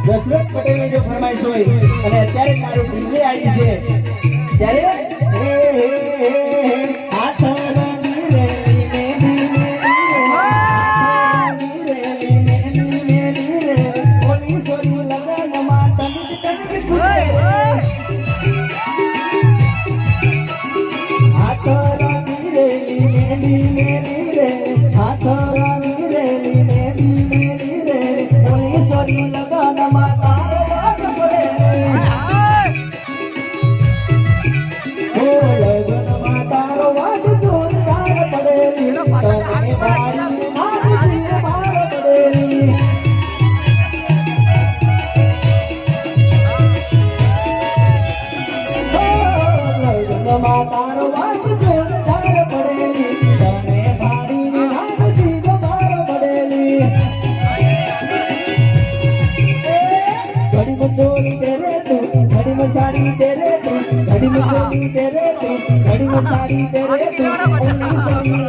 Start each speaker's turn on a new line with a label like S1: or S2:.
S1: દશરથ પટેલની જો ફરમાઈશ હોય અને અત્યારે મારું ડીજે આવી છે ત્યારે હાથ રંગી રેલી મેલી મેલી રે ઓલી સોરી લગનમાં તનિક તનિક ફૂટે હાથ રંગી રેલી મેલી રે હાથ રંગી રેલી મેલી રે ઓલી સોરી લગનમાં તારો વાગ પડે ઓ લગનમાં તારો વાગ જોરદાર પડેલી તને મારી મારી માર પડેલી લગનમાં તારો વાગ જોરદાર પડેલી તને મારી મારી માર પડેલી घड़ी में चोली तेरे तू घड़ी में साड़ी तेरे तू घड़ी में चोली तेरे तू घड़ी में साड़ी तेरे तू